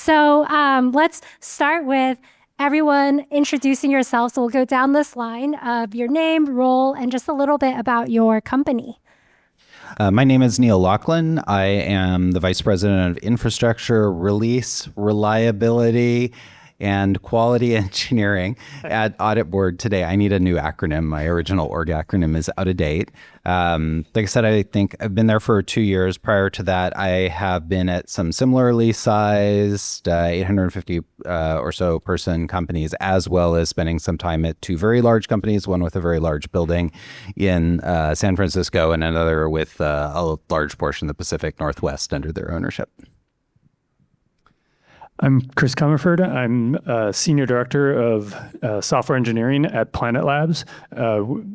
So let's start with everyone introducing yourself. So we'll go down this line of your name, role, and just a little bit about your company. My name is Neil Laughlin. I am the Vice President of Infrastructure, Release, Reliability, and Quality Engineering at Auditboard today. I need a new acronym. My original org acronym is out of date. Like I said, I think I've been there for 2 years. Prior to that, I have been at some similarly sized 850 or so person companies, as well as spending some time at 2 very large companies, one with a very large building in San Francisco and another with a large portion of the Pacific Northwest under their ownership. I'm Chris Comerford. I'm Senior Director of Software Engineering at Planet Labs.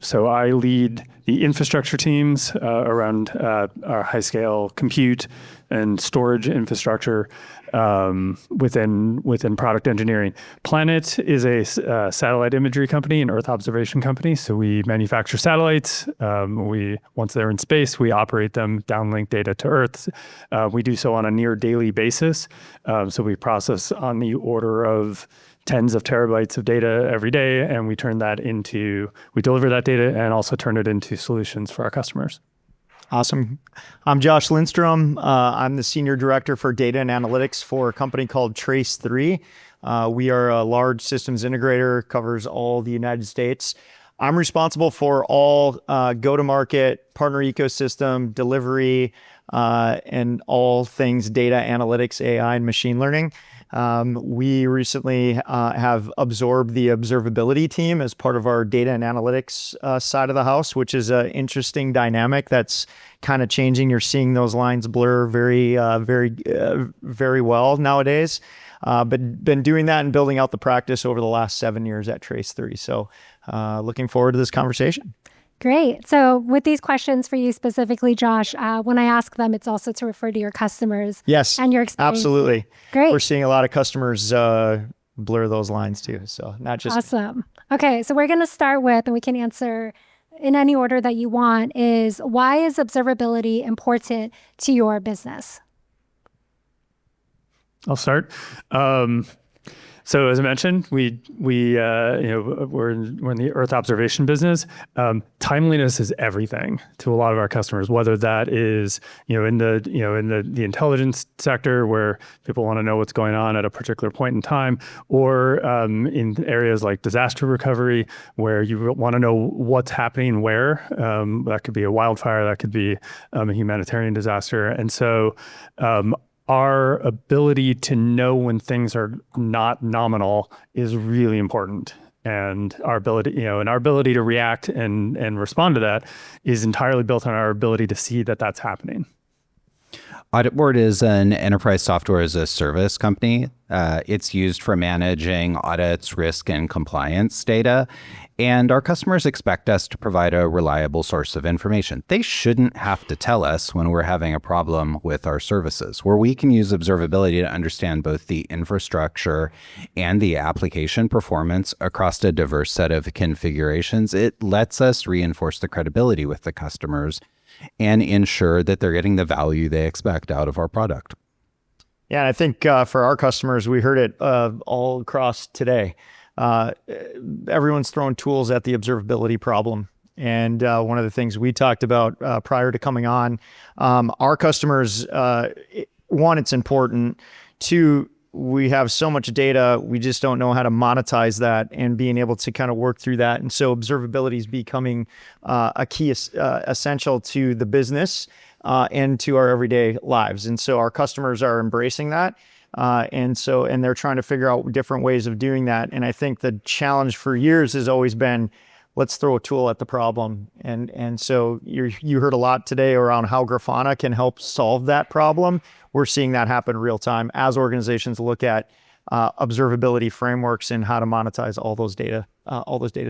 So I lead the infrastructure teams around our high-scale compute and storage infrastructure within product engineering. Planet is a satellite imagery company, an Earth observation company. So we manufacture satellites. Once they're in space, we operate them, downlink data to Earth. We do so on a near daily basis. So we process on the order of tens of terabytes of data every day, and we deliver that data and also turn it into solutions for our customers. Awesome. I'm Josh Lindstrom. I'm the Senior Director for Data and Analytics for a company called Trace3. We are a large systems integrator, covers all the United States. I'm responsible for all go-to-market, partner ecosystem, delivery, and all things data analytics, AI, and machine learning. We recently have absorbed the observability team as part of our data and analytics side of the house, which is an interesting dynamic that's kind of changing. You're seeing those lines blur very well nowadays. But been doing that and building out the practice over the last 7 years at Trace3. So looking forward to this conversation. Great. So with these questions for you specifically, Josh, when I ask them, it's also to refer to your customers. Yes, and your experience. Absolutely. Great. We're seeing a lot of customers blur those lines too. So not just awesome. Okay, so we're going to start with, and we can answer in any order that you want, is why is observability important to your business? I'll start. So as I mentioned, we're in the Earth observation business. Timeliness is everything to a lot of our customers, whether that is in the intelligence sector where people want to know what's going on at a particular point in time, or in areas like disaster recovery where you want to know what's happening where. That could be a wildfire, that could be a humanitarian disaster, and so. Our ability to know when things are not nominal is really important. And our ability to react and respond to that is entirely built on our ability to see that that's happening. Auditboard is an enterprise software as a service company. It's used for managing audits, risk, and compliance data. And our customers expect us to provide a reliable source of information. They shouldn't have to tell us when we're having a problem with our services. Where we can use observability to understand both the infrastructure and the application performance across a diverse set of configurations, it lets us reinforce the credibility with the customers and ensure that they're getting the value they expect out of our product. Yeah, and I think for our customers, we heard it all across today. Everyone's throwing tools at the observability problem. And one of the things we talked about prior to coming on, our customers, one, it's important. Two, we have so much data, we just don't know how to monetize that and being able to kind of work through that. And so observability is becoming a key essential to the business and to our everyday lives. And so our customers are embracing that. And they're trying to figure out different ways of doing that. And I think the challenge for years has always been, let's throw a tool at the problem. And so you heard a lot today around how Grafana can help solve that problem. We're seeing that happen real time as organizations look at observability frameworks and how to monetize all those data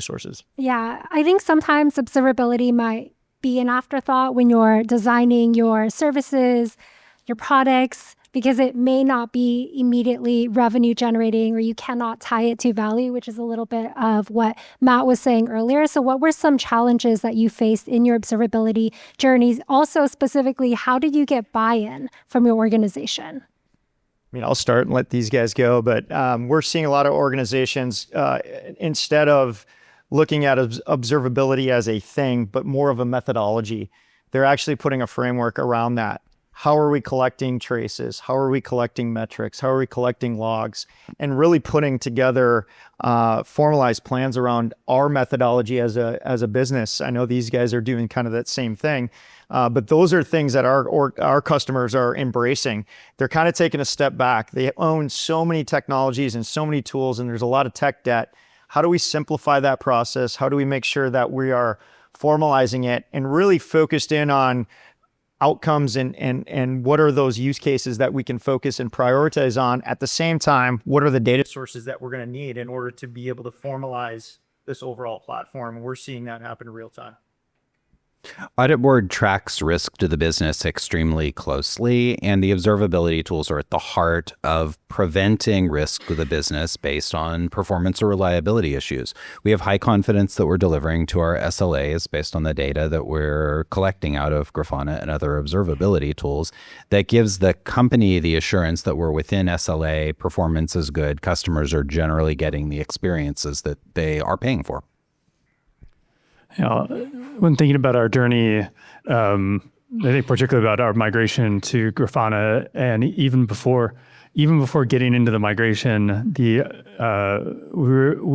sources. Yeah, I think sometimes observability might be an afterthought when you're designing your services, your products, because it may not be immediately revenue generating, or you cannot tie it to value, which is a little bit of what Matt was saying earlier. So what were some challenges that you faced in your observability journeys? Also, specifically, how did you get buy-in from your organization? I mean, I'll start and let these guys go, but we're seeing a lot of organizations, instead of looking at observability as a thing, but more of a methodology, they're actually putting a framework around that. How are we collecting traces? How are we collecting metrics? How are we collecting logs? And really putting together formalized plans around our methodology as a business. I know these guys are doing kind of that same thing, but those are things that our customers are embracing. They're kind of taking a step back. They own so many technologies and so many tools, and there's a lot of tech debt. How do we simplify that process? How do we make sure that we are formalizing it and really focused in on outcomes and what are those use cases that we can focus and prioritize on? At the same time, what are the data sources that we're going to need in order to be able to formalize this overall platform? And we're seeing that happen in real time. Auditboard tracks risk to the business extremely closely, and the observability tools are at the heart of preventing risk to the business based on performance or reliability issues. We have high confidence that we're delivering to our SLAs based on the data that we're collecting out of Grafana and other observability tools. That gives the company the assurance that we're within SLA, performance is good, customers are generally getting the experiences that they are paying for. When thinking about our journey, I think particularly about our migration to Grafana, and even before getting into the migration, we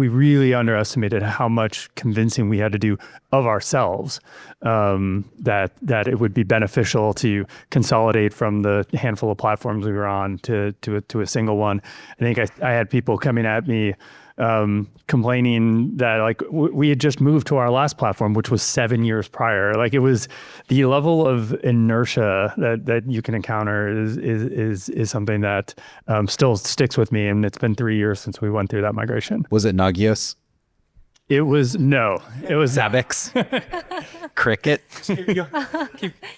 really underestimated how much convincing we had to do of ourselves that it would be beneficial to consolidate from the handful of platforms we were on to a single one. I think I had people coming at me complaining that like we had just moved to our last platform, which was 7 years prior. Like it was the level of inertia that you can encounter is something that still sticks with me. And it's been 3 years since we went through that migration. Was it Nagios? It was Zabbix? Cricket? The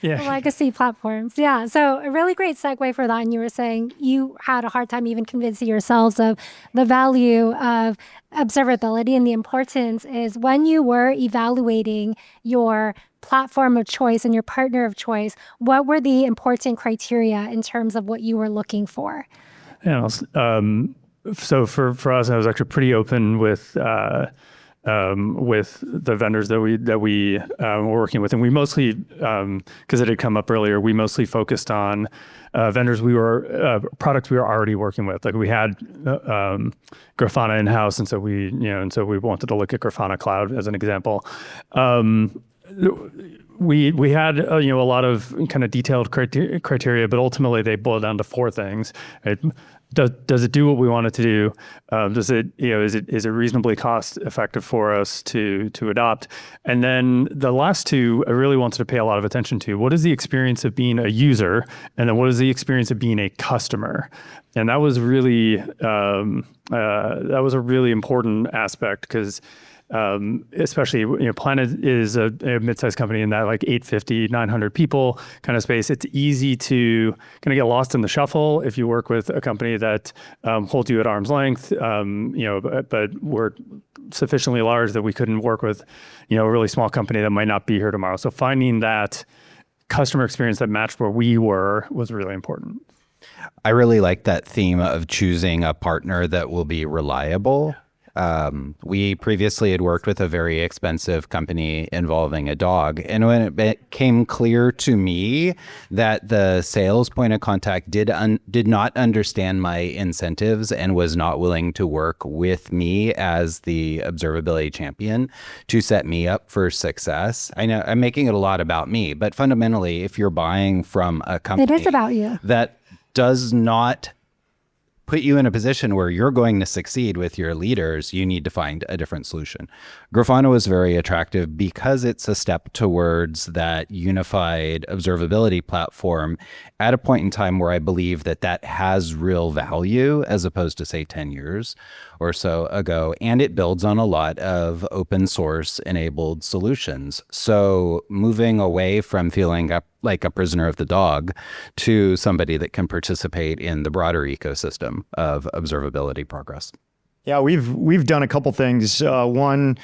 legacy platforms. Yeah. So a really great segue for that. And you were saying you had a hard time even convincing yourselves of the value of observability, and the importance is when you were evaluating your platform of choice and your partner of choice, what were the important criteria in terms of what you were looking for? Yeah. So for us, I was actually pretty open with the vendors that we were working with, and we mostly, because it had come up earlier, we mostly focused on vendors products we were already working with. Like we had Grafana in house, and so we wanted to look at Grafana Cloud as an example. We had a lot of kind of detailed criteria, but ultimately they boiled down to 4 things. Right? Does it do what we want it to do? Is it reasonably cost effective for us to adopt? And then the last 2, I really wanted to pay a lot of attention to. What is the experience of being a user? And then what is the experience of being a customer? And that was really that was a really important aspect, because especially, Planet is a mid-sized company in that like 850, 900 people kind of space. It's easy to kind of get lost in the shuffle if you work with a company that holds you at arm's length, but we're sufficiently large that we couldn't work with, a really small company that might not be here tomorrow. So finding that customer experience that matched where we were was really important. I really like that theme of choosing a partner that will be reliable. We previously had worked with a very expensive company involving a dog. And when it became clear to me that the sales point of contact did not understand my incentives and was not willing to work with me as the observability champion to set me up for success. I know I'm making it a lot about me, but fundamentally, if you're buying from a company It is about you. that does not put you in a position where you're going to succeed with your leaders, you need to find a different solution. Grafana was very attractive because it's a step towards that unified observability platform at a point in time where I believe that has real value as opposed to, say, 10 years or so ago. And it builds on a lot of open source enabled solutions. So moving away from feeling like a prisoner of the dog to somebody that can participate in the broader ecosystem of observability progress. Yeah, we've done a couple things. One,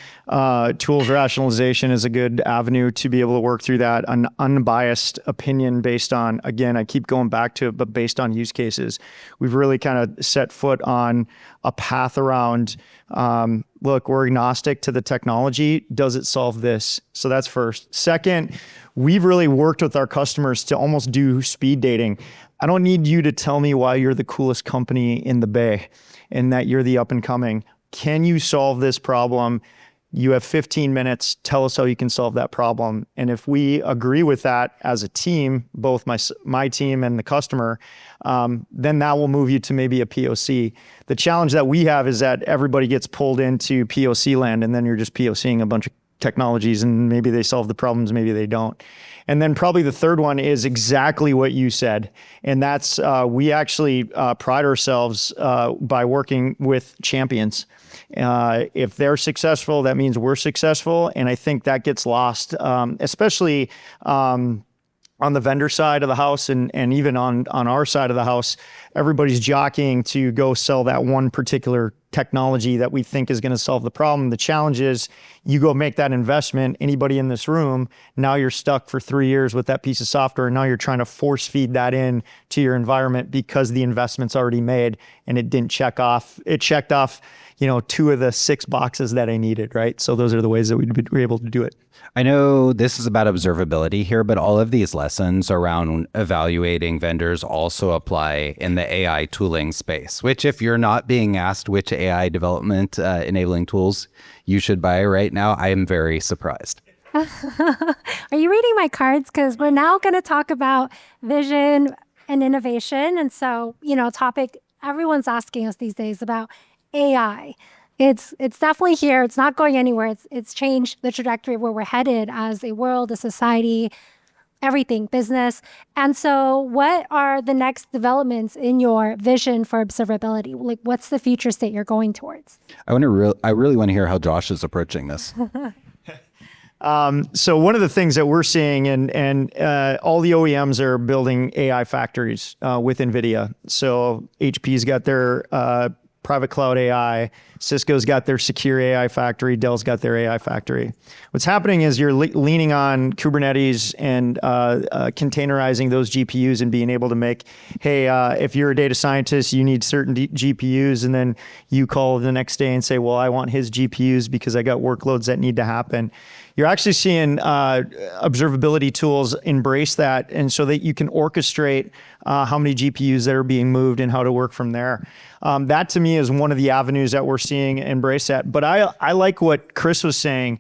tools rationalization is a good avenue to be able to work through that. An unbiased opinion based on, again, I keep going back to it, but based on use cases. We've really kind of set foot on a path around, look, we're agnostic to the technology. Does it solve this? So that's first. Second, we've really worked with our customers to almost do speed dating. I don't need you to tell me why you're the coolest company in the Bay and that you're the up and coming. Can you solve this problem? You have 15 minutes. Tell us how you can solve that problem. And if we agree with that as a team, both my team and the customer, then that will move you to maybe a POC. The challenge that we have is that everybody gets pulled into POC land, and then you're just POCing a bunch of technologies, and maybe they solve the problems, maybe they don't. And then probably the third one is exactly what you said. And that's, we actually pride ourselves by working with champions. If they're successful, that means we're successful. And I think that gets lost, especially on the vendor side of the house and even on our side of the house. Everybody's jockeying to go sell that one particular technology that we think is going to solve the problem. The challenge is you go make that investment, anybody in this room, now you're stuck for 3 years with that piece of software. And now you're trying to force feed that in to your environment because the investment's already made and it didn't check off. It checked off, 2 of the 6 boxes that I needed, right? So those are the ways that we'd be able to do it. I know this is about observability here, but all of these lessons around evaluating vendors also apply in the AI tooling space, which if you're not being asked which AI development enabling tools you should buy right now, I am very surprised. Are you reading my cards? Because we're now going to talk about vision and innovation. And so, topic everyone's asking us these days about AI. It's definitely here. It's not going anywhere. It's changed the trajectory of where we're headed as a world, a society, everything, business. And so what are the next developments in your vision for observability? Like, what's the future state you're going towards? I really want to hear how Josh is approaching this. So one of the things that we're seeing, and all the OEMs are building AI factories with NVIDIA. So HP's got their private cloud AI, Cisco's got their secure AI factory, Dell's got their AI factory. What's happening is you're leaning on Kubernetes and containerizing those GPUs and being able to make, hey, if you're a data scientist, you need certain GPUs, and then you call the next day and say, well, I want his GPUs because I got workloads that need to happen. You're actually seeing observability tools embrace that, and so that you can orchestrate how many GPUs that are being moved and how to work from there. That to me is one of the avenues that we're seeing embrace that. But I like what Chris was saying,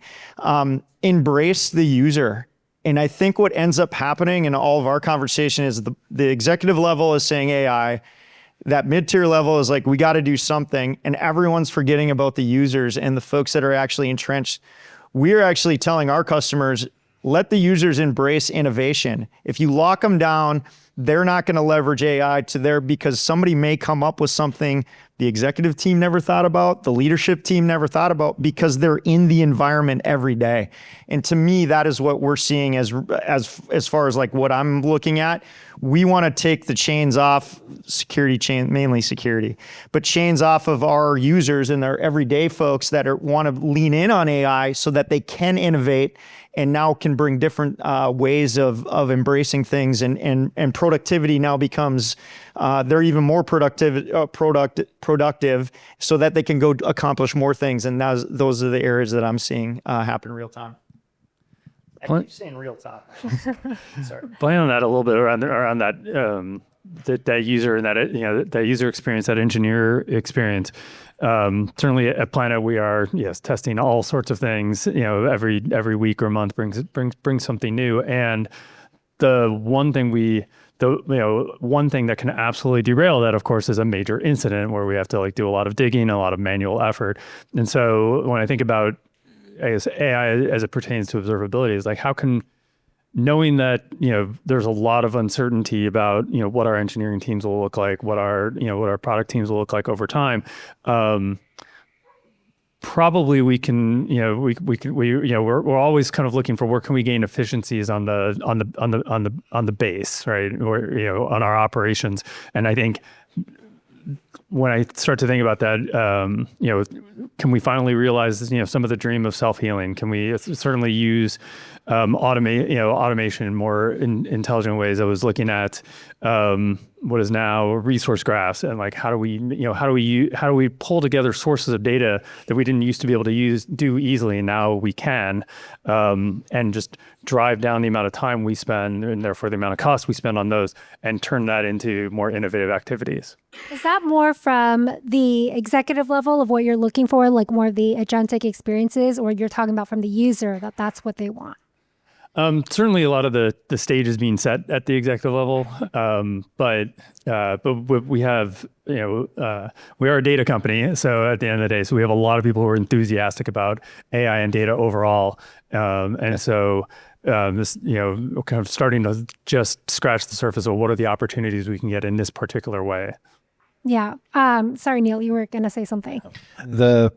embrace the user. And I think what ends up happening in all of our conversation is the executive level is saying AI, that mid-tier level is like, we got to do something, and everyone's forgetting about the users and the folks that are actually entrenched. We're actually telling our customers, let the users embrace innovation. If you lock them down, they're not going to leverage AI because somebody may come up with something the executive team never thought about, the leadership team never thought about, because they're in the environment every day. And to me, that is what we're seeing as far as like what I'm looking at. We want to take the chains off, mainly security, but chains off of our users and our everyday folks that want to lean in on AI so that they can innovate and now can bring different ways of embracing things, and productivity now becomes they're even more productive so that they can go accomplish more things. And those are the areas that I'm seeing happen real time. I keep saying real time. Sorry. Playing on that a little bit around that that user and that user experience, that engineer experience. Certainly at Planet, we are testing all sorts of things. Every week or month brings something new. And the one thing one thing that can absolutely derail that, of course, is a major incident where we have to do a lot of digging, a lot of manual effort. And so when I think about, I guess, AI as it pertains to observability, is like, how can, knowing that there's a lot of uncertainty about what our engineering teams will look like, what our product teams will look like over time, probably we can we're always kind of looking for where can we gain efficiencies on the base, right, or on our operations. And I think when I start to think about that, can we finally realize, some of the dream of self-healing? Can we certainly use automation in more intelligent ways? I was looking at what is now resource graphs, and like how do we pull together sources of data that we didn't used to be able to do easily, and now we can, and just drive down the amount of time we spend, and therefore the amount of cost we spend on those, and turn that into more innovative activities. Is that more from the executive level of what you're looking for, like more of the agentic experiences, or you're talking about from the user that's what they want? Certainly a lot of the stage is being set at the executive level, but we have, we are a data company. So at the end of the day, we have a lot of people who are enthusiastic about AI and data overall. And so this, kind of starting to just scratch the surface of what are the opportunities we can get in this particular way. Yeah. Sorry, Neil, you were going to say something. The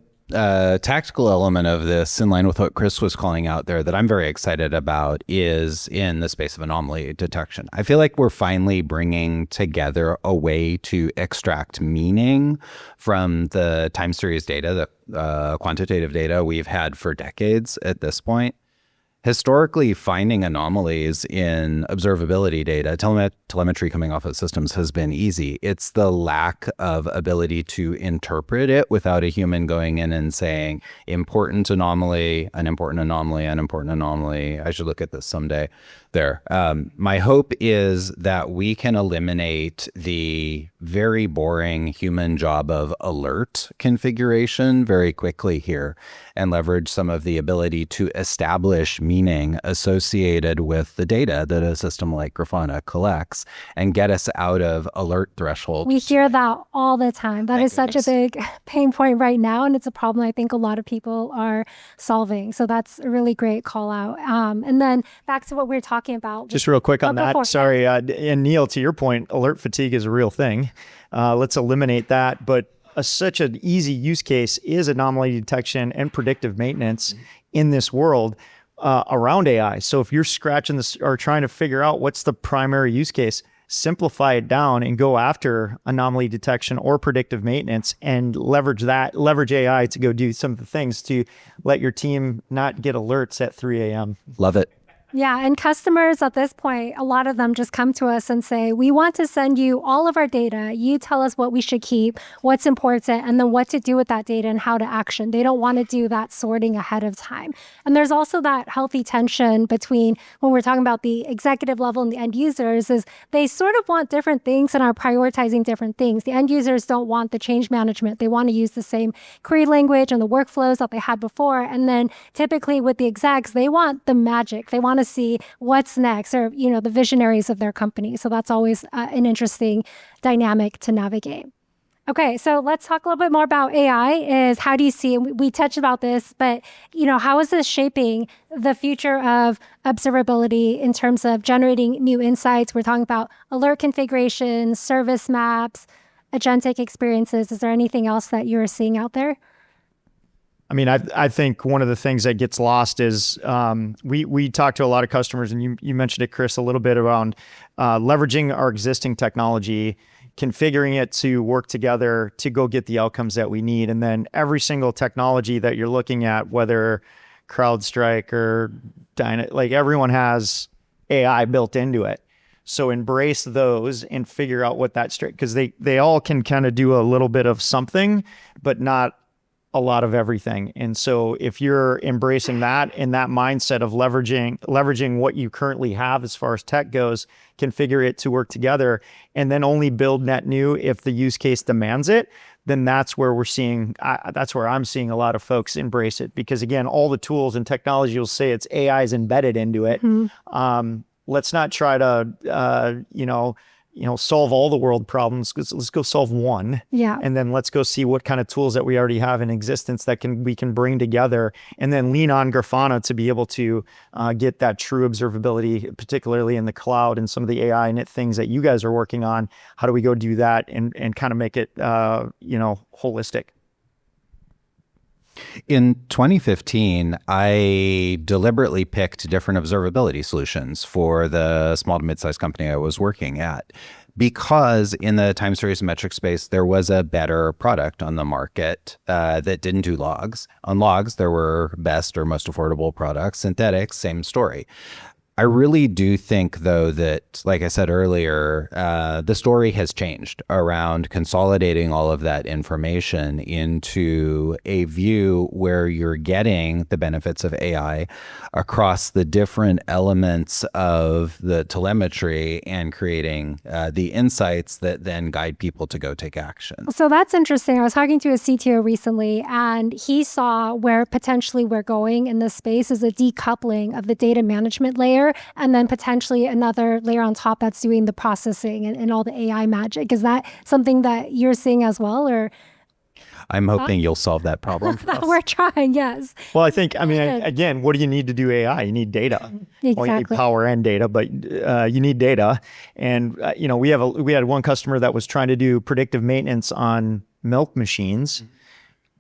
tactical element of this, in line with what Chris was calling out there, that I'm very excited about is in the space of anomaly detection. I feel like we're finally bringing together a way to extract meaning from the time series data, the quantitative data we've had for decades at this point. Historically, finding anomalies in observability data, telemetry coming off of systems has been easy. It's the lack of ability to interpret it without a human going in and saying, important anomaly, unimportant anomaly, unimportant anomaly. I should look at this someday. There. My hope is that we can eliminate the very boring human job of alert configuration very quickly here and leverage some of the ability to establish meaning associated with the data that a system like Grafana collects and get us out of alert thresholds. We hear that all the time. That is such a big pain point right now, and it's a problem I think a lot of people are solving. So that's a really great call out. And then back to what we were talking about. Just real quick on that. Sorry. And Neil, to your point, alert fatigue is a real thing. Let's eliminate that. But such an easy use case is anomaly detection and predictive maintenance in this world around AI. So if you're scratching this or trying to figure out what's the primary use case, simplify it down and go after anomaly detection or predictive maintenance and leverage AI to go do some of the things to let your team not get alerts at 3 a.m. Love it. Yeah, and customers at this point, a lot of them just come to us and say, we want to send you all of our data. You tell us what we should keep, what's important, and then what to do with that data and how to action. They don't want to do that sorting ahead of time. And there's also that healthy tension between when we're talking about the executive level and the end users is they sort of want different things and are prioritizing different things. The end users don't want the change management. They want to use the same query language and the workflows that they had before. And then typically with the execs, they want the magic. They want to see what's next, or the visionaries of their company. So that's always an interesting dynamic to navigate. Okay, so let's talk a little bit more about AI. Is how do you see, and we touched about this, but how is this shaping the future of observability in terms of generating new insights? We're talking about alert configurations, service maps, agentic experiences. Is there anything else that you're seeing out there? I mean, I think one of the things that gets lost is we talk to a lot of customers, and you mentioned it, Chris, a little bit around leveraging our existing technology, configuring it to work together to go get the outcomes that we need. And then every single technology that you're looking at, whether CrowdStrike or like everyone has AI built into it. So embrace those and figure out what that's because they all can kind of do a little bit of something, but not a lot of everything. And so if you're embracing that and that mindset of leveraging what you currently have as far as tech goes, configure it to work together, and then only build net new if the use case demands it, then that's where that's where I'm seeing a lot of folks embrace it. Because again, all the tools and technology will say it's AI is embedded into it. Let's not try to, solve all the world problems. Let's go solve one. Yeah. And then let's go see what kind of tools that we already have in existence that we can bring together, and then lean on Grafana to be able to get that true observability, particularly in the cloud and some of the AI things that you guys are working on. How do we go do that and kind of make it, holistic? In 2015, I deliberately picked different observability solutions for the small to mid-sized company I was working at. because in the time series metric space, there was a better product on the market that didn't do logs. On logs, there were best or most affordable products. Synthetics, same story. I really do think, though, that, like I said earlier, the story has changed around consolidating all of that information into a view where you're getting the benefits of AI across the different elements of the telemetry and creating the insights that then guide people to go take action. So that's interesting. I was talking to a CTO recently, and he saw where potentially we're going in this space is a decoupling of the data management layer and then potentially another layer on top that's doing the processing and all the AI magic. Is that something that you're seeing as well, or? I'm hoping you'll solve that problem for us. We're trying, yes. Well, I mean, again, what do you need to do AI? You need data. Exactly. Well, you need power and data, but you need data. And we had one customer that was trying to do predictive maintenance on milk machines,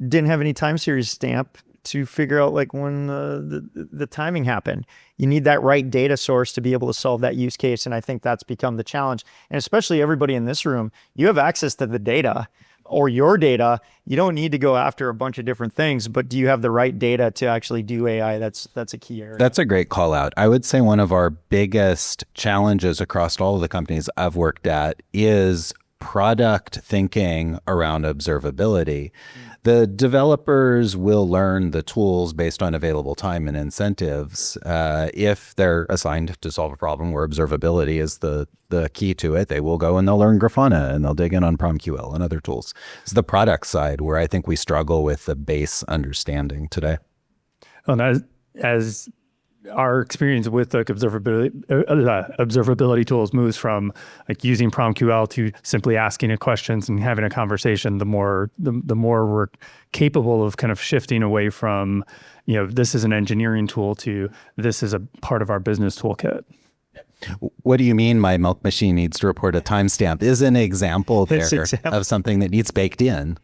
didn't have any time series stamp to figure out like when the timing happened. You need that right data source to be able to solve that use case. And I think that's become the challenge. And especially everybody in this room, you have access to the data or your data. You don't need to go after a bunch of different things, but do you have the right data to actually do AI? That's a key area. That's a great call out. I would say one of our biggest challenges across all of the companies I've worked at is product thinking around observability. The developers will learn the tools based on available time and incentives. If they're assigned to solve a problem where observability is the key to it, they will go and they'll learn Grafana and they'll dig in on PromQL and other tools. It's the product side where I think we struggle with the base understanding today. And as our experience with like observability tools moves from like using PromQL to simply asking it questions and having a conversation, the more we're capable of kind of shifting away from, this is an engineering tool to this is a part of our business toolkit. What do you mean my milk machine needs to report a timestamp is an example there of something that needs baked in.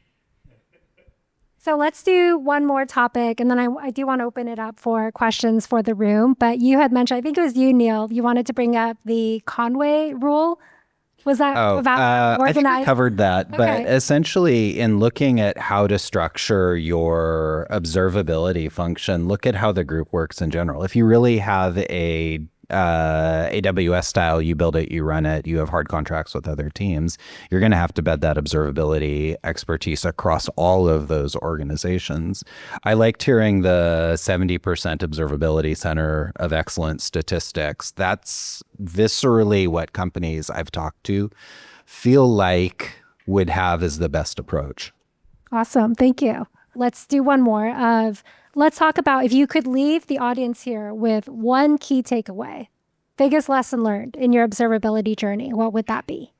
So let's do one more topic, and then I do want to open it up for questions for the room. But you had mentioned, I think it was you, Neil, you wanted to bring up the Conway rule. Was that about I think I covered that, but Okay. essentially in looking at how to structure your observability function, look at how the group works in general. If you really have a AWS style, you build it, you run it, you have hard contracts with other teams, you're going to have to bed that observability expertise across all of those organizations. I liked hearing the 70% observability center of excellence statistics. That's viscerally what companies I've talked to feel like would have as the best approach. Awesome. Thank you. Let's do one more let's talk about if you could leave the audience here with one key takeaway, biggest lesson learned in your observability journey, what would that be?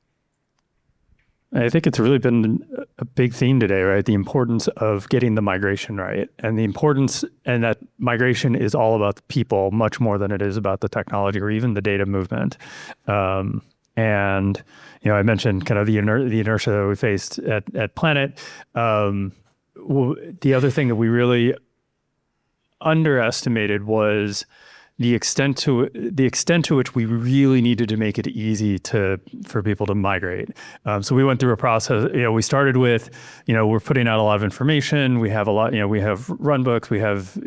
I think it's really been a big theme today, right? The importance of getting the migration right. And that migration is all about the people much more than it is about the technology or even the data movement. I mentioned kind of the inertia that we faced at Planet. The other thing that we really underestimated was the extent to which we really needed to make it easy for people to migrate. So we went through a process. We started with, we're putting out a lot of information. We have we have runbooks. We have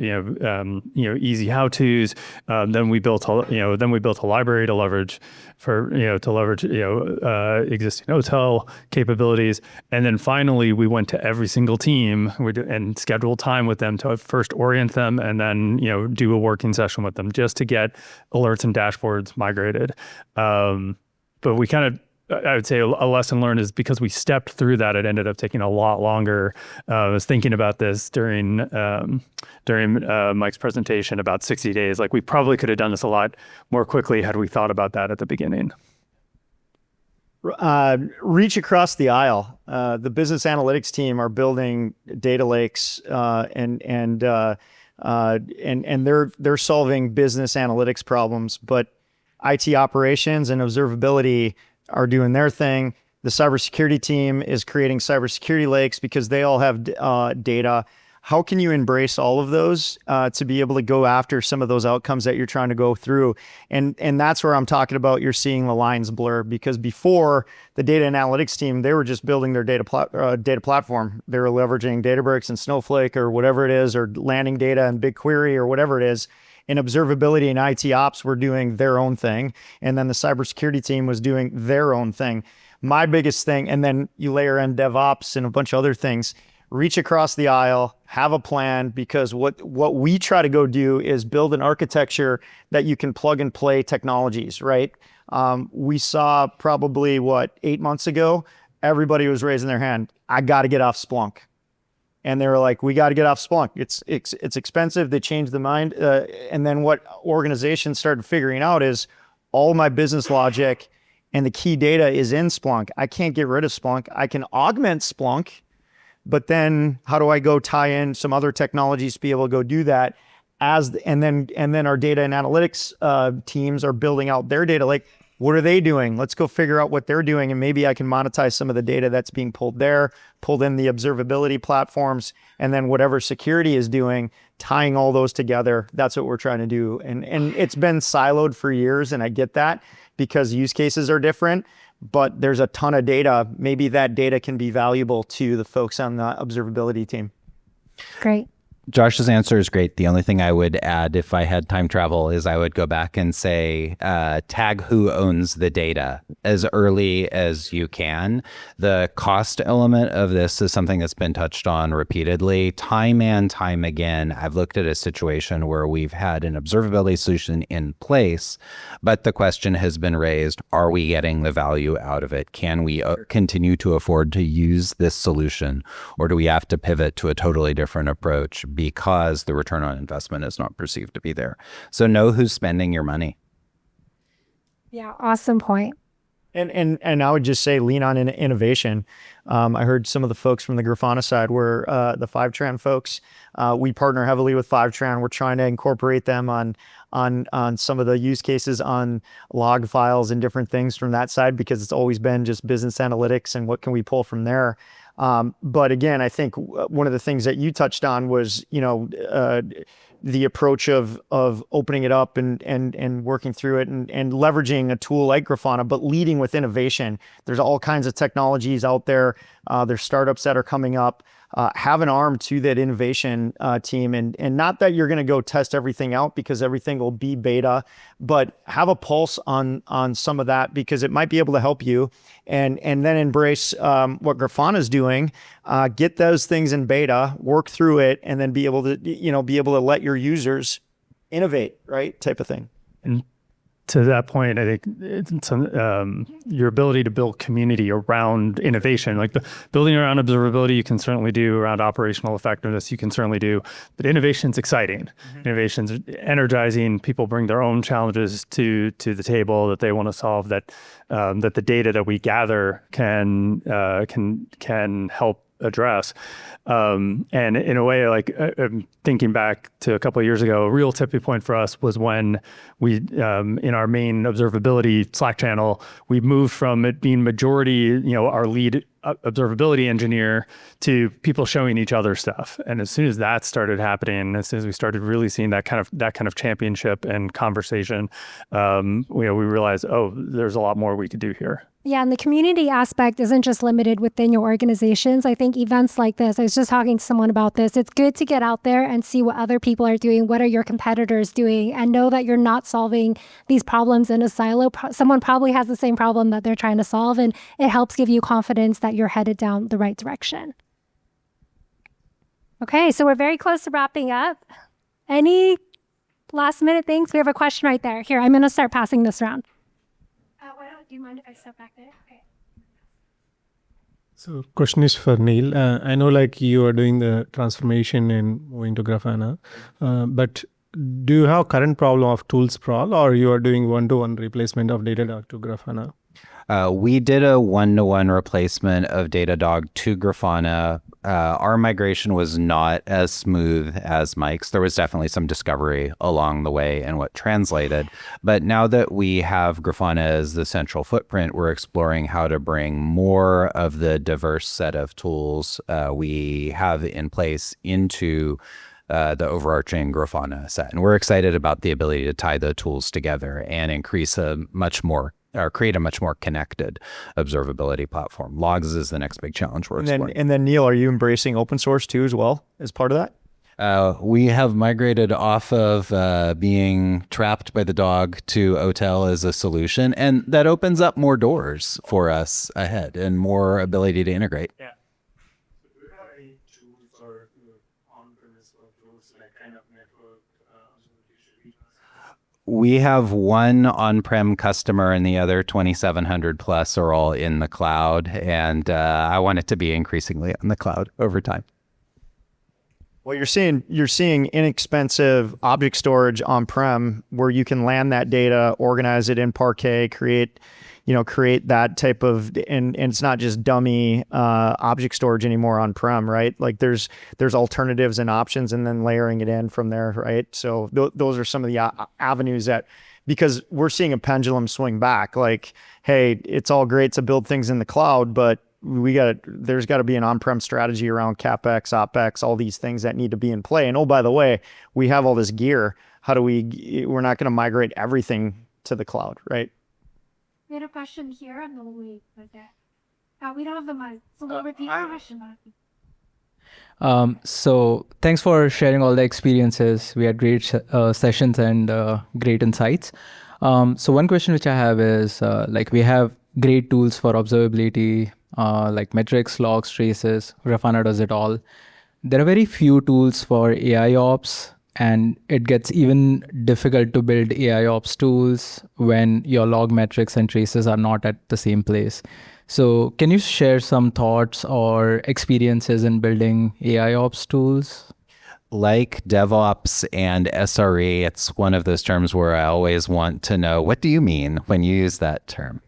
easy how-tos. Then we built a library to leverage existing OTel capabilities. And then finally, we went to every single team and scheduled time with them to first orient them and then, do a working session with them just to get alerts and dashboards migrated. But we kind of, I would say a lesson learned is because we stepped through that, it ended up taking a lot longer. I was thinking about this during Mike's presentation about 60 days. Like we probably could have done this a lot more quickly had we thought about that at the beginning. Reach across the aisle. The business analytics team are building data lakes, and they're solving business analytics problems, but IT operations and observability are doing their thing. The cybersecurity team is creating cybersecurity lakes because they all have data. how can you embrace all of those to be able to go after some of those outcomes that you're trying to go through? And that's where I'm talking about you're seeing the lines blur, because before the data analytics team, they were just building their data platform. They were leveraging Databricks and Snowflake or whatever it is, or landing data in BigQuery or whatever it is. In observability and IT ops were doing their own thing. And then the cybersecurity team was doing their own thing. My biggest thing, and then you layer in DevOps and a bunch of other things, reach across the aisle, have a plan, because what we try to go do is build an architecture that you can plug and play technologies, right? We saw probably 8 months ago, everybody was raising their hand. I got to get off Splunk. And they were like, we got to get off Splunk. It's expensive. They changed the mind. And then what organizations started figuring out is all my business logic and the key data is in Splunk. I can't get rid of Splunk. I can augment Splunk, but then how do I go tie in some other technologies to be able to go do that? And then our data and analytics teams are building out their data lake. What are they doing? Let's go figure out what they're doing, and maybe I can monetize some of the data that's being pulled in the observability platforms, and then whatever security is doing, tying all those together. That's what we're trying to do. And it's been siloed for years, and I get that because use cases are different, but there's a ton of data. Maybe that data can be valuable to the folks on the observability team. Great. Josh's answer is great. The only thing I would add, if I had time travel, is I would go back and say, tag who owns the data as early as you can. The cost element of this is something that's been touched on repeatedly. Time and time again, I've looked at a situation where we've had an observability solution in place, but the question has been raised, are we getting the value out of it? Can we continue to afford to use this solution, or do we have to pivot to a totally different approach because the return on investment is not perceived to be there? So know who's spending your money. Yeah, awesome point. And I would just say lean on innovation. I heard some of the folks from the Grafana side were the Fivetran folks. We partner heavily with Fivetran. We're trying to incorporate them on some of the use cases on log files and different things from that side, because it's always been just business analytics and what can we pull from there. But again, I think one of the things that you touched on was, the approach of opening it up and working through it and leveraging a tool like Grafana, but leading with innovation. There's all kinds of technologies out there. There's startups that are coming up. Have an arm to that innovation team, and not that you're going to go test everything out because everything will be beta, but have a pulse on some of that, because it might be able to help you, and then embrace what Grafana is doing. Get those things in beta, work through it, and then be able to let your users innovate, right? Type of thing. And to that point, I think it's your ability to build community around innovation, like the building around observability, you can certainly do around operational effectiveness, you can certainly do, but innovation's exciting. Mm-hmm. Innovation's energizing. People bring their own challenges to the table that they want to solve, that the data that we gather can help address. And in a way, like thinking back to a couple of years ago, a real tipping point for us was when we, in our main observability Slack channel, we moved from it being majority, our lead observability engineer, to people showing each other stuff. And as soon as that started happening, as soon as we started really seeing that kind of championship and conversation, we realized, there's a lot more we could do here. Yeah, and the community aspect isn't just limited within your organizations. I think events like this, I was just talking to someone about this, it's good to get out there and see what other people are doing, what are your competitors doing, and know that you're not solving these problems in a silo. Someone probably has the same problem that they're trying to solve, and it helps give you confidence that you're headed down the right direction. Okay, so we're very close to wrapping up. Any last minute things? We have a question right there. Here, I'm going to start passing this around. Do you mind if I step back there? Okay. So question is for Neil. I know you are doing the transformation and moving to Grafana, but do you have current problem of tool sprawl, or you are doing one-to-one replacement of Datadog to Grafana? We did a one-to-one replacement of Datadog to Grafana our migration was not as smooth as Mike's. There was definitely some discovery along the way and what translated. But now that we have Grafana as the central footprint, we're exploring how to bring more of the diverse set of tools we have in place into the overarching Grafana set. And we're excited about the ability to tie the tools together and increase create a much more connected observability platform. Logs is the next big challenge we're exploring. And then Neil, are you embracing open source too as well as part of that? We have migrated off of being trapped by the dog to OTel as a solution, and that opens up more doors for us ahead and more ability to integrate. Yeah. So do you have any tools or on-premise workloads, like kind of network observability? We have one on-prem customer and the other 2,700 plus are all in the cloud. And I want it to be increasingly on the cloud over time. Well, you're seeing inexpensive object storage on-prem where you can land that data, organize it in Parquet, create that type of, and it's not just dummy object storage anymore on-prem, right? Like there's alternatives and options, and then layering it in from there, right? So those are some of the avenues because we're seeing a pendulum swing back. Like, hey, it's all great to build things in the cloud, but there's got to be an on-prem strategy around CapEx, OpEx, all these things that need to be in play. And oh, by the way, we have all this gear. We're not going to migrate everything to the cloud, right? We had a question here, and then we we don't have the mic, so we'll repeat the question. So thanks for sharing all the experiences. We had great sessions and great insights. So one question which I have is, we have great tools for observability, like metrics, logs, traces. Grafana does it all. There are very few tools for AI ops, and it gets even difficult to build AI ops tools when your log metrics and traces are not at the same place. So can you share some thoughts or experiences in building AI ops tools? Like DevOps and SRE, it's one of those terms where I always want to know, what do you mean when you use that term?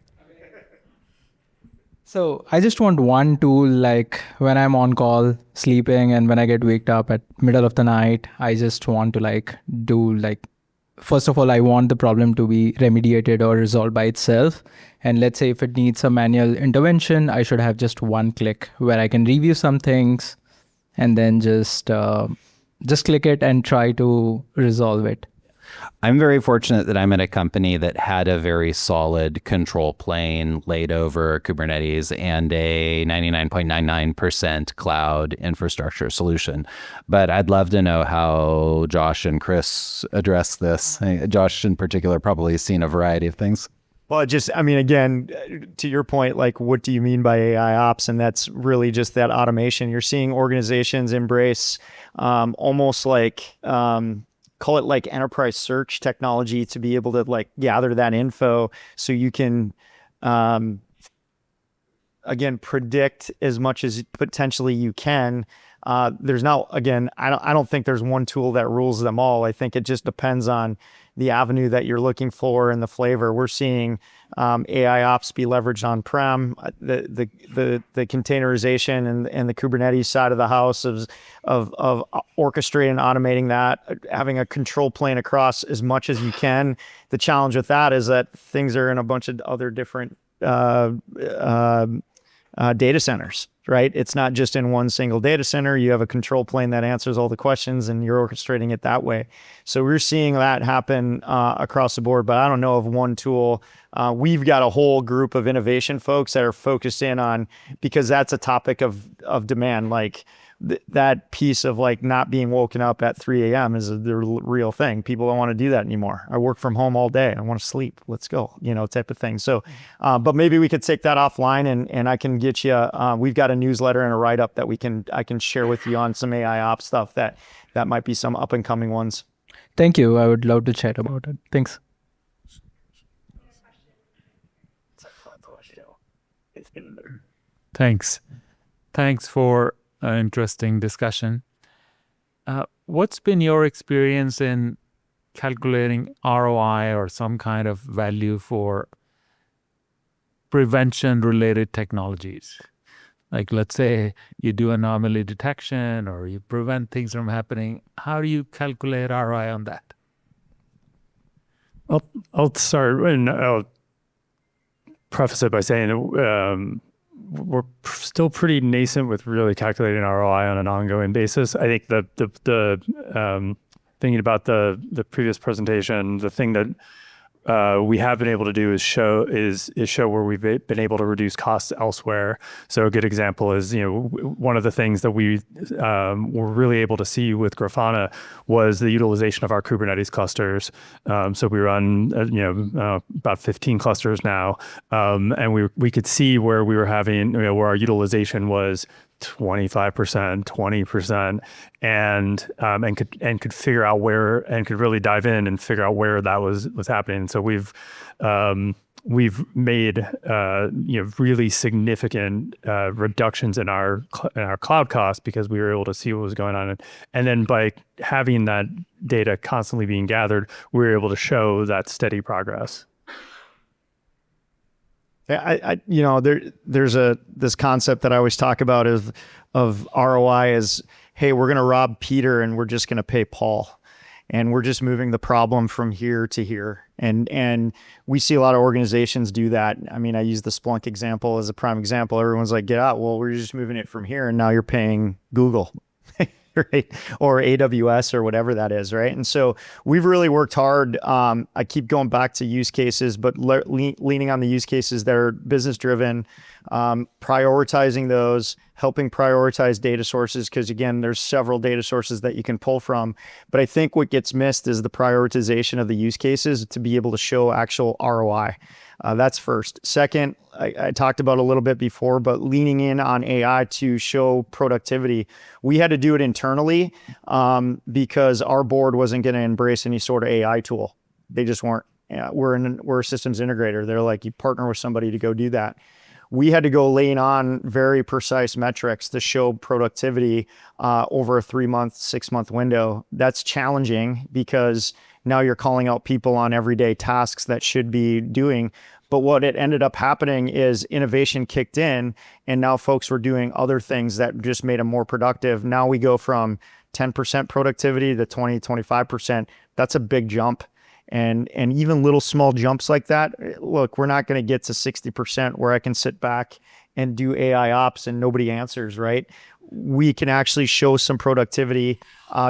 So I just want one tool, like when I'm on call, sleeping, and when I get waked up at middle of the night, I just want to first of all, I want the problem to be remediated or resolved by itself. And let's say if it needs a manual intervention, I should have just one click where I can review some things and then just click it and try to resolve it. I'm very fortunate that I'm at a company that had a very solid control plane laid over Kubernetes and a 99.99% cloud infrastructure solution. But I'd love to know how Josh and Chris address this. Josh in particular probably has seen a variety of things. Well, again, to your point, like, what do you mean by AI ops? And that's really just that automation. You're seeing organizations embrace almost like, call it like enterprise search technology to be able to like gather that info so you can, again, predict as much as potentially you can. There's now, again, I don't think there's one tool that rules them all. I think it just depends on the avenue that you're looking for and the flavor. We're seeing AI ops be leveraged on-prem, the containerization and the Kubernetes side of the house of orchestrating and automating that, having a control plane across as much as you can. The challenge with that is that things are in a bunch of other different data centers, right? It's not just in one single data center. You have a control plane that answers all the questions and you're orchestrating it that way. So we're seeing that happen across the board, but I don't know of one tool. We've got a whole group of innovation folks that are focused in on, because that's a topic of demand. Like that piece of like not being woken up at 3 a.m. is the real thing. People don't want to do that anymore. I work from home all day. I want to sleep. Let's go, type of thing. So, but maybe we could take that offline and I can get you, we've got a newsletter and a write-up that I can share with you on some AI ops stuff that might be some up and coming ones. Thank you. I would love to chat about it. Thanks. Thanks for an interesting discussion. What's been your experience in calculating ROI or some kind of value for prevention-related technologies? Like, let's say you do anomaly detection or you prevent things from happening. How do you calculate ROI on that? I'll start and I'll preface it by saying we're still pretty nascent with really calculating ROI on an ongoing basis. I think the thinking about the previous presentation, the thing that we have been able to do is show where we've been able to reduce costs elsewhere. So a good example is, one of the things that we were really able to see with Grafana was the utilization of our Kubernetes clusters. So we run, about 15 clusters now, and we could see where we were having, where our utilization was 25%, 20%, and could figure out where, and could really dive in and figure out where that was happening. So we've made really significant reductions in our cloud costs because we were able to see what was going on, and then by having that data constantly being gathered, we were able to show that steady progress. Yeah, there's this concept that I always talk about of ROI is, hey, we're going to rob Peter and we're just going to pay Paul, and we're just moving the problem from here to here. And we see a lot of organizations do that. I mean, I use the Splunk example as a prime example. Everyone's like, get out. Well, we're just moving it from here, and now you're paying Google. Right? Or AWS or whatever that is, right? And so we've really worked hard. I keep going back to use cases, but leaning on the use cases that are business driven, prioritizing those, helping prioritize data sources, because again, there's several data sources that you can pull from. But I think what gets missed is the prioritization of the use cases to be able to show actual ROI. That's first. Second, I talked about a little bit before, but leaning in on AI to show productivity. We had to do it internally because our board wasn't going to embrace any sort of AI tool. They just weren't. We're a systems integrator. They're like, you partner with somebody to go do that. We had to go lean on very precise metrics to show productivity over a 3-month, 6-month window. That's challenging because now you're calling out people on everyday tasks that should be doing. But what it ended up happening is innovation kicked in, and now folks were doing other things that just made them more productive. Now we go from 10% productivity to 20, 25%. That's a big jump. And even little small jumps like that, look, we're not going to get to 60% where I can sit back and do AI ops and nobody answers, right? We can actually show some productivity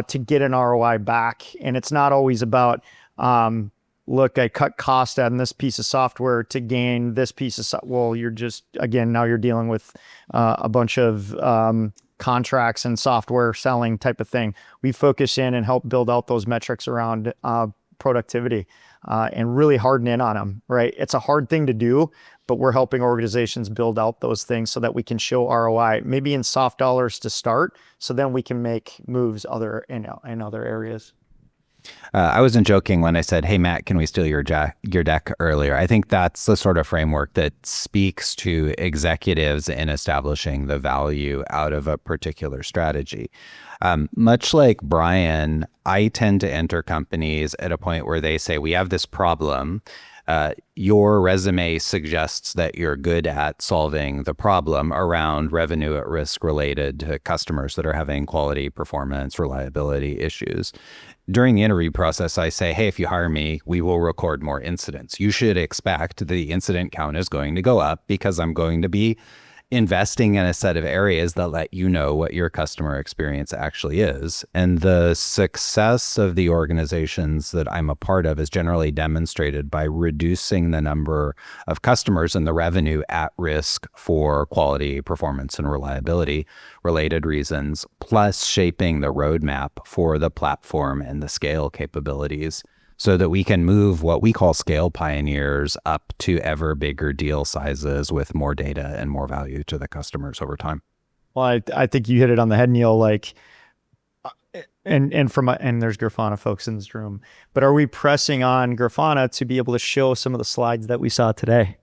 to get an ROI back. And it's not always about, look, I cut cost on this piece of software to gain this piece of well, you're just, again, now you're dealing with a bunch of contracts and software selling type of thing. We focus in and help build out those metrics around productivity and really harden in on them, right? It's a hard thing to do, but we're helping organizations build out those things so that we can show ROI, maybe in soft dollars to start, so then we can make moves in other areas. I wasn't joking when I said, hey, Matt, can we steal your deck earlier? I think that's the sort of framework that speaks to executives in establishing the value out of a particular strategy. Much like Brian, I tend to enter companies at a point where they say, we have this problem. Your resume suggests that you're good at solving the problem around revenue at risk related to customers that are having quality, performance, reliability issues. During the interview process, I say, hey, if you hire me, we will record more incidents. You should expect the incident count is going to go up because I'm going to be investing in a set of areas that let you know what your customer experience actually is. And the success of the organizations that I'm a part of is generally demonstrated by reducing the number of customers and the revenue at risk for quality, performance, and reliability related reasons, plus shaping the roadmap for the platform and the scale capabilities, so that we can move what we call scale pioneers up to ever bigger deal sizes with more data and more value to the customers over time. Well, I think you hit it on the head, Neil. Like, and there's Grafana folks in this room, but are we pressing on Grafana to be able to show some of the slides that we saw today,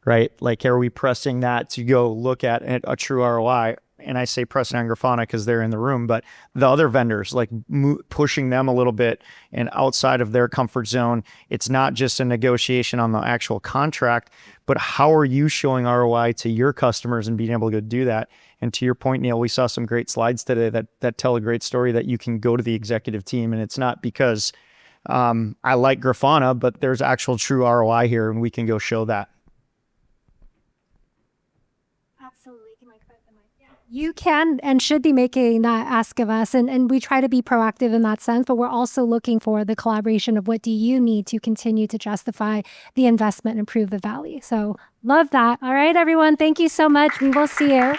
right? Like, are we pressing that to go look at a true ROI? and I say pressing on Grafana because they're in the room, but the other vendors, like pushing them a little bit and outside of their comfort zone. It's not just a negotiation on the actual contract, but how are you showing ROI to your customers and being able to do that? And to your point, Neil, we saw some great slides today that tell a great story that you can go to the executive team, and it's not because I like Grafana, but there's actual true ROI here, and we can go show that. Absolutely. You can and should be making that ask of us. And we try to be proactive in that sense, but we're also looking for the collaboration of what do you need to continue to justify the investment and improve the value. So love that. All right, everyone. Thank you so much. We will see you.